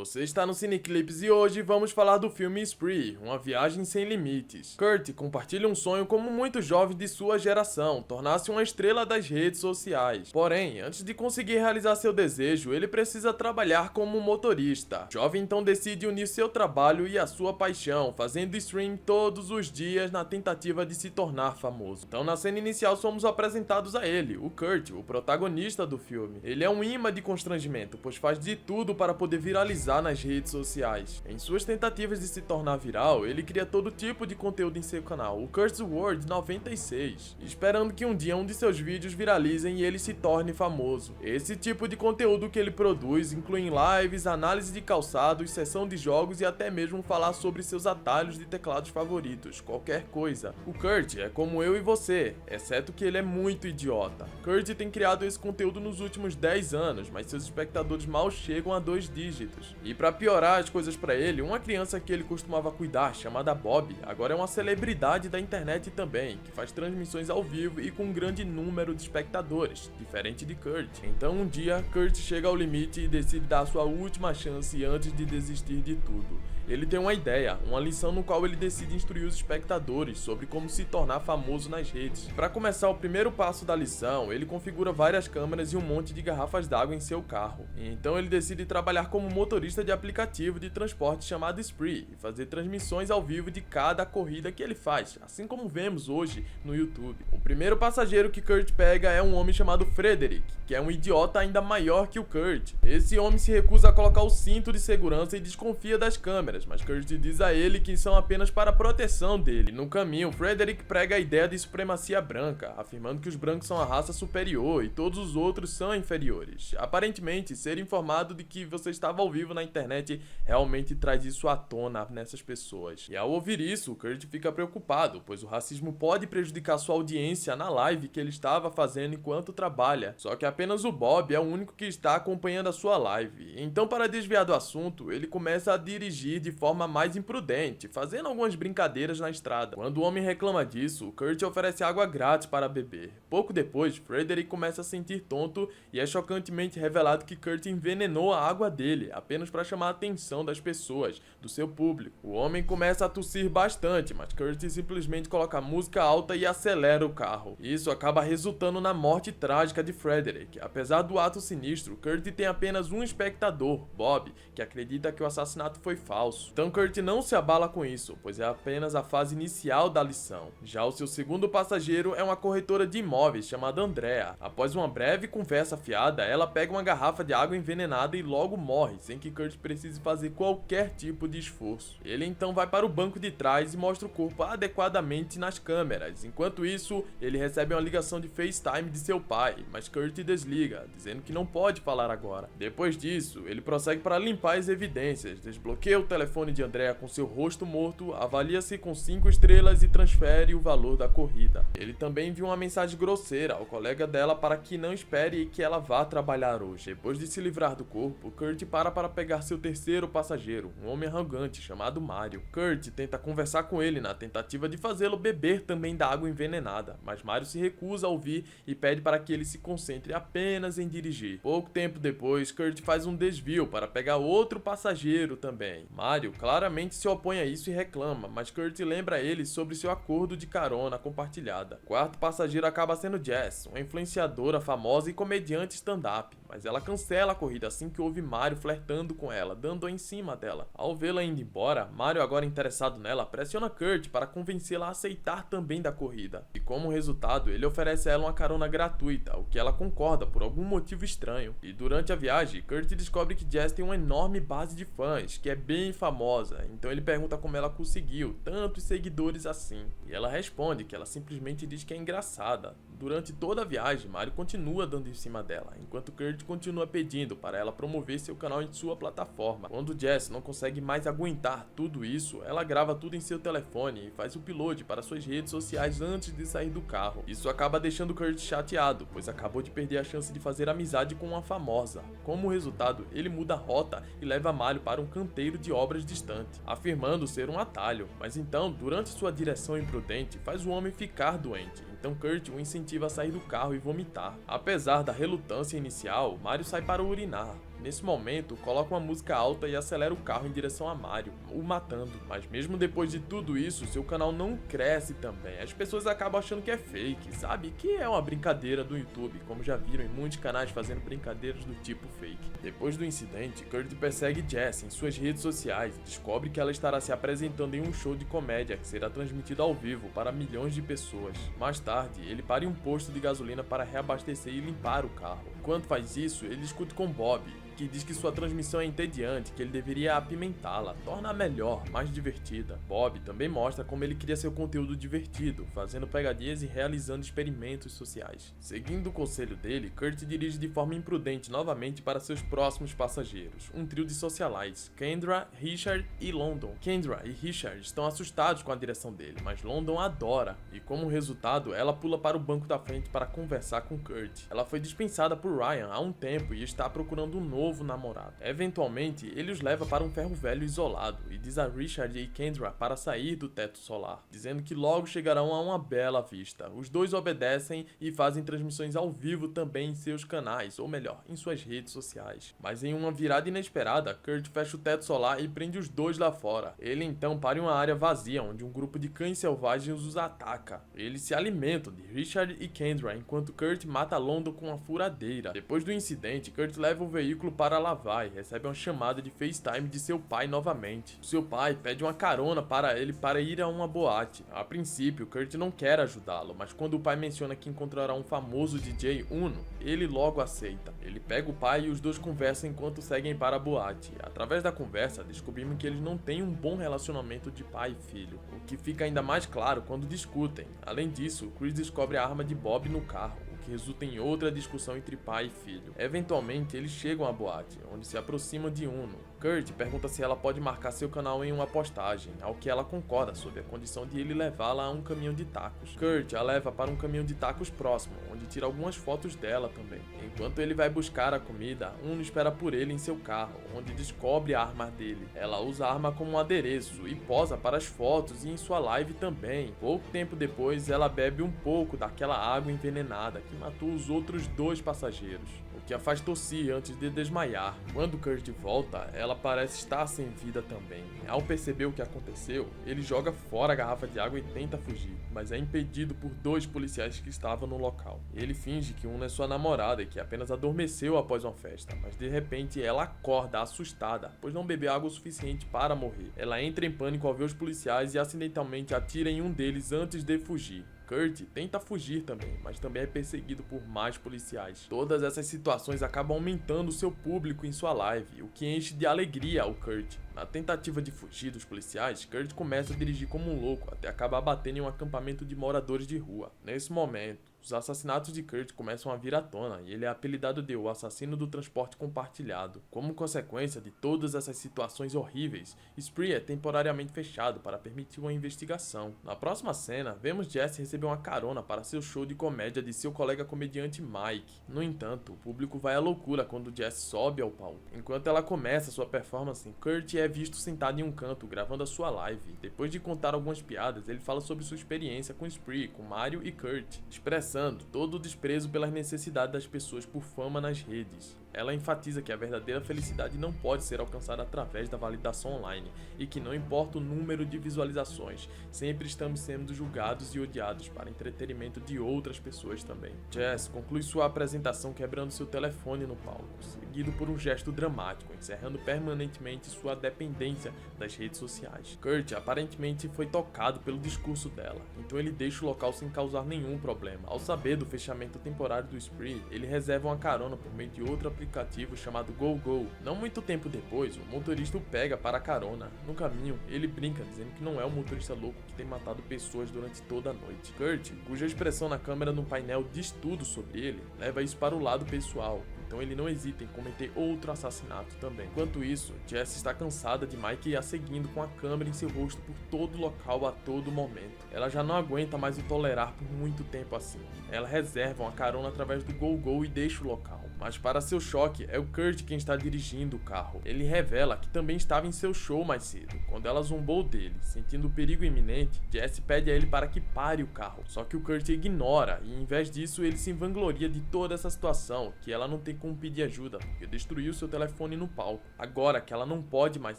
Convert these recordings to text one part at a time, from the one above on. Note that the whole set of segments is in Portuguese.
Você está no Cineclips e hoje vamos falar do filme Spree, Uma Viagem Sem Limites. Kurt compartilha um sonho como muitos jovens de sua geração, tornar-se uma estrela das redes sociais. Porém, antes de conseguir realizar seu desejo, ele precisa trabalhar como motorista. O jovem então decide unir seu trabalho e a sua paixão, fazendo stream todos os dias na tentativa de se tornar famoso. Então na cena inicial somos apresentados a ele, o Kurt, o protagonista do filme. Ele é um imã de constrangimento, pois faz de tudo para poder viralizar nas redes sociais. Em suas tentativas de se tornar viral, ele cria todo tipo de conteúdo em seu canal, o Kurt's World 96, esperando que um dia um de seus vídeos viralizem e ele se torne famoso. Esse tipo de conteúdo que ele produz inclui lives, análise de calçados, sessão de jogos e até mesmo falar sobre seus atalhos de teclados favoritos, qualquer coisa. O Kurt é como eu e você, exceto que ele é muito idiota. Kurt tem criado esse conteúdo nos últimos 10 anos, mas seus espectadores mal chegam a 2 dígitos. E pra piorar as coisas pra ele, uma criança que ele costumava cuidar, chamada Bob, agora é uma celebridade da internet também, que faz transmissões ao vivo e com um grande número de espectadores, diferente de Kurt. Então um dia, Kurt chega ao limite e decide dar sua última chance antes de desistir de tudo. Ele tem uma ideia, uma lição no qual ele decide instruir os espectadores sobre como se tornar famoso nas redes. Para começar o primeiro passo da lição, ele configura várias câmeras e um monte de garrafas d'água em seu carro. Então ele decide trabalhar como motorista de aplicativo de transporte chamado Spree e fazer transmissões ao vivo de cada corrida que ele faz, assim como vemos hoje no YouTube. O primeiro passageiro que Kurt pega é um homem chamado Frederick, que é um idiota ainda maior que o Kurt. Esse homem se recusa a colocar o cinto de segurança e desconfia das câmeras, mas Kurt diz a ele que são apenas para a proteção dele. No caminho, Frederick prega a ideia de supremacia branca, afirmando que os brancos são a raça superior e todos os outros são inferiores. Aparentemente, ser informado de que você estava ao vivo na internet realmente traz isso à tona nessas pessoas. E ao ouvir isso, Kurt fica preocupado, pois o racismo pode prejudicar sua audiência na live que ele estava fazendo enquanto trabalha. Só que apenas o Bob é o único que está acompanhando a sua live. Então, para desviar do assunto, ele começa a dirigir de forma mais imprudente, fazendo algumas brincadeiras na estrada. Quando o homem reclama disso, Kurt oferece água grátis para beber. Pouco depois, Frederick começa a sentir tonto e é chocantemente revelado que Kurt envenenou a água dele, apenas para chamar a atenção das pessoas, do seu público. O homem começa a tossir bastante, mas Kurt simplesmente coloca a música alta e acelera o carro. Isso acaba resultando na morte trágica de Frederick. Apesar do ato sinistro, Kurt tem apenas um espectador, Bob, que acredita que o assassinato foi falso. Então Kurt não se abala com isso, pois é apenas a fase inicial da lição. Já o seu segundo passageiro é uma corretora de imóveis chamada Andrea. Após uma breve conversa fiada, ela pega uma garrafa de água envenenada e logo morre, sem que Kurt precise fazer qualquer tipo de esforço. Ele então vai para o banco de trás e mostra o corpo adequadamente nas câmeras. Enquanto isso, ele recebe uma ligação de FaceTime de seu pai, mas Kurt desliga, dizendo que não pode falar agora. Depois disso, ele prossegue para limpar as evidências, desbloqueia o telefone de Andrea com seu rosto morto, avalia-se com 5 estrelas e transfere o valor da corrida. Ele também envia uma mensagem grosseira ao colega dela para que não espere que ela vá trabalhar hoje. Depois de se livrar do corpo, Kurt para pegar seu terceiro passageiro, um homem arrogante chamado Mario. Kurt tenta conversar com ele na tentativa de fazê-lo beber também da água envenenada, mas Mario se recusa a ouvir e pede para que ele se concentre apenas em dirigir. Pouco tempo depois, Kurt faz um desvio para pegar outro passageiro também. Mario claramente se opõe a isso e reclama, mas Kurt lembra ele sobre seu acordo de carona compartilhada. O quarto passageiro acaba sendo Jess, uma influenciadora famosa e comediante stand-up, mas ela cancela a corrida assim que ouve Mario flertando com ela, dando em cima dela. Ao vê-la indo embora, Mario, agora interessado nela, pressiona Kurt para convencê-la a aceitar também da corrida. E como resultado, ele oferece a ela uma carona gratuita, o que ela concorda por algum motivo estranho. E durante a viagem, Kurt descobre que Jess tem uma enorme base de fãs, que é bem famosa, então ele pergunta como ela conseguiu tantos seguidores assim. E ela responde que ela simplesmente diz que é engraçada. Durante toda a viagem, Mario continua dando em cima dela, enquanto Kurt continua pedindo para ela promover seu canal em sua plataforma. Quando Jess não consegue mais aguentar tudo isso, ela grava tudo em seu telefone e faz o upload para suas redes sociais antes de sair do carro. Isso acaba deixando Kurt chateado, pois acabou de perder a chance de fazer amizade com uma famosa. Como resultado, ele muda a rota e leva Mario para um canteiro de obras distante, afirmando ser um atalho. Mas então, durante sua direção imprudente, faz o homem ficar doente. Então Kurt o incentiva a sair do carro e vomitar. Apesar da relutância inicial, Mario sai para urinar. Nesse momento, coloca uma música alta e acelera o carro em direção a Mario, o matando. Mas mesmo depois de tudo isso, seu canal não cresce também. As pessoas acabam achando que é fake, sabe? Que é uma brincadeira do YouTube, como já viram em muitos canais fazendo brincadeiras do tipo fake. Depois do incidente, Kurt persegue Jess em suas redes sociais e descobre que ela estará se apresentando em um show de comédia que será transmitido ao vivo para milhões de pessoas. Mais tarde, ele para em um posto de gasolina para reabastecer e limpar o carro. Enquanto faz isso, ele discute com Bob, que diz que sua transmissão é entediante, que ele deveria apimentá-la, torna-a melhor, mais divertida. Bob também mostra como ele cria seu conteúdo divertido, fazendo pegadinhas e realizando experimentos sociais. Seguindo o conselho dele, Kurt dirige de forma imprudente novamente para seus próximos passageiros, um trio de socialites, Kendra, Richard e London. Kendra e Richard estão assustados com a direção dele, mas London adora, e como resultado, ela pula para o banco da frente para conversar com Kurt. Ela foi dispensada por Ryan há um tempo e está procurando um novo namorado. Eventualmente, ele os leva para um ferro velho isolado e diz a Richard e Kendra para sair do teto solar, dizendo que logo chegarão a uma bela vista. Os dois obedecem e fazem transmissões ao vivo também em seus canais, ou melhor, em suas redes sociais. Mas em uma virada inesperada, Kurt fecha o teto solar e prende os dois lá fora. Ele então para em uma área vazia onde um grupo de cães selvagens os ataca. Eles se alimentam de Richard e Kendra enquanto Kurt mata London com uma furadeira. Depois do incidente, Kurt leva o veículo para lavar e recebe uma chamada de FaceTime de seu pai novamente. Seu pai pede uma carona para ele para ir a uma boate. A princípio, Kurt não quer ajudá-lo, mas quando o pai menciona que encontrará um famoso DJ Uno, ele logo aceita. Ele pega o pai e os dois conversam enquanto seguem para a boate. Através da conversa, descobrimos que eles não têm um bom relacionamento de pai e filho, o que fica ainda mais claro quando discutem. Além disso, Chris descobre a arma de Bob no carro, que resulta em outra discussão entre pai e filho. Eventualmente, eles chegam à boate, onde se aproximam de Uno. Kurt pergunta se ela pode marcar seu canal em uma postagem, ao que ela concorda sob a condição de ele levá-la a um caminhão de tacos. Kurt a leva para um caminhão de tacos próximo, onde tira algumas fotos dela também. Enquanto ele vai buscar a comida, Uno espera por ele em seu carro, onde descobre a arma dele. Ela usa a arma como um adereço e posa para as fotos e em sua live também. Pouco tempo depois, ela bebe um pouco daquela água envenenada que matou os outros dois passageiros, o que a faz tossir antes de desmaiar. Quando Kurt volta, ela parece estar sem vida também. Ao perceber o que aconteceu, ele joga fora a garrafa de água e tenta fugir, mas é impedido por dois policiais que estavam no local. Ele finge que Una é sua namorada e que apenas adormeceu após uma festa, mas de repente ela acorda assustada, pois não bebeu água o suficiente para morrer. Ela entra em pânico ao ver os policiais e acidentalmente atira em um deles antes de fugir. Kurt tenta fugir também, mas também é perseguido por mais policiais. Todas essas situações acabam aumentando seu público em sua live, o que enche de alegria ao Kurt. Na tentativa de fugir dos policiais, Kurt começa a dirigir como um louco, até acabar batendo em um acampamento de moradores de rua. Nesse momento, os assassinatos de Kurt começam a vir à tona e ele é apelidado de o assassino do transporte compartilhado. Como consequência de todas essas situações horríveis, Spree é temporariamente fechado para permitir uma investigação. Na próxima cena, vemos Jess receber uma carona para seu show de comédia de seu colega comediante Mike. No entanto, o público vai à loucura quando Jess sobe ao palco. Enquanto ela começa sua performance, Kurt é visto sentado em um canto gravando a sua live. Depois de contar algumas piadas, ele fala sobre sua experiência com Spree, com Mario e Kurt, expressando todo o desprezo pelas necessidades das pessoas por fama nas redes. Ela enfatiza que a verdadeira felicidade não pode ser alcançada através da validação online e que não importa o número de visualizações, sempre estamos sendo julgados e odiados para entretenimento de outras pessoas também. Jess conclui sua apresentação quebrando seu telefone no palco, seguido por um gesto dramático, encerrando permanentemente sua dependência das redes sociais. Kurt aparentemente foi tocado pelo discurso dela, então ele deixa o local sem causar nenhum problema. Ao saber do fechamento temporário do Spree, ele reserva uma carona por meio de outro aplicativo chamado GoGo. Não muito tempo depois, o motorista o pega para a carona. No caminho, ele brinca dizendo que não é um motorista louco que tem matado pessoas durante toda a noite. Kurt, cuja expressão na câmera no painel diz tudo sobre ele, leva isso para o lado pessoal, então ele não hesita em cometer outro assassinato também. Enquanto isso, Jess está cansada de Mike a seguindo com a câmera em seu rosto por todo o local a todo momento. Ela já não aguenta mais o tolerar por muito tempo assim. Ela reserva uma carona através do GoGo e deixa o local, Mas para seu choque, é o Kurt quem está dirigindo o carro. Ele revela que também estava em seu show mais cedo, quando ela zombou dele. Sentindo o perigo iminente, Jesse pede a ele para que pare o carro. Só que o Kurt ignora e em vez disso ele se vangloria de toda essa situação, que ela não tem como pedir ajuda, porque destruiu seu telefone no palco. Agora que ela não pode mais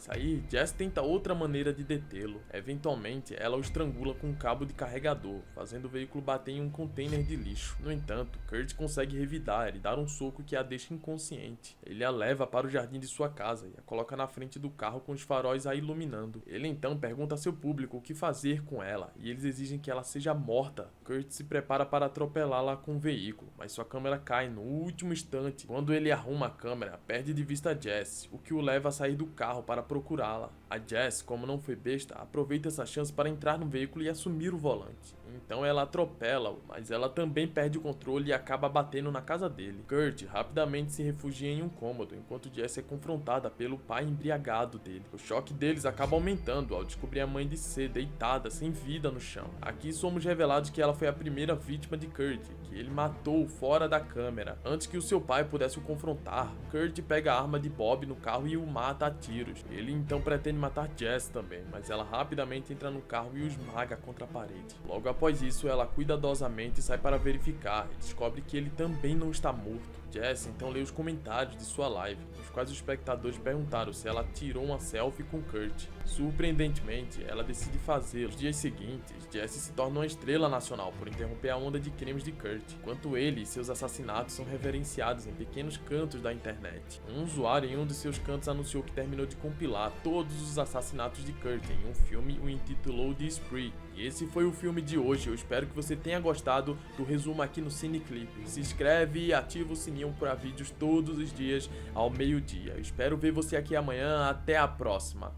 sair, Jess tenta outra maneira de detê-lo. Eventualmente, ela o estrangula com um cabo de carregador, fazendo o veículo bater em um container de lixo. No entanto, Kurt consegue revidar e dar um soco que a deixa inconsciente. Ele a leva para o jardim de sua casa e a coloca na frente do carro com os faróis a iluminando. Ele então pergunta a seu público o que fazer com ela, e eles exigem que ela seja morta. Kurt se prepara para atropelá-la com o veículo, mas sua câmera cai no último instante. Quando ele arruma a câmera, perde de vista Jess, o que o leva a sair do carro para procurá-la. A Jess, como não foi besta, aproveita essa chance para entrar no veículo e assumir o volante. Então ela atropela-o, mas ela também perde o controle e acaba batendo na casa dele. Kurt rapidamente se refugia em um cômodo, enquanto Jess é confrontada pelo pai embriagado dele. O choque deles acaba aumentando ao descobrir a mãe de C deitada, sem vida no chão. Aqui somos revelados que ela foi a primeira vítima de Kurt, que ele matou fora da câmera. Antes que o seu pai pudesse o confrontar, Kurt pega a arma de Bob no carro e o mata a tiros. Ele então pretende matar Jess também, mas ela rapidamente entra no carro e o esmaga contra a parede. Logo após isso, ela cuidadosamente sai para verificar e descobre que ele também não está morto. Jess então lê os comentários de sua live, nos quais os espectadores perguntaram se ela tirou uma selfie com Kurt. Surpreendentemente, ela decide fazê-lo. Nos dias seguintes, Jess se torna uma estrela nacional por interromper a onda de crimes de Kurt, enquanto ele e seus assassinatos são reverenciados em pequenos cantos da internet. Um usuário em um de seus cantos anunciou que terminou de compilar todos os assassinatos de Kurt em um filme e o intitulou The Spree. E esse foi o filme de hoje. Eu espero que você tenha gostado do resumo aqui no Cineclip. Se inscreve e ativa o sininho para vídeos todos os dias ao meio-dia. Eu espero ver você aqui amanhã. Até a próxima.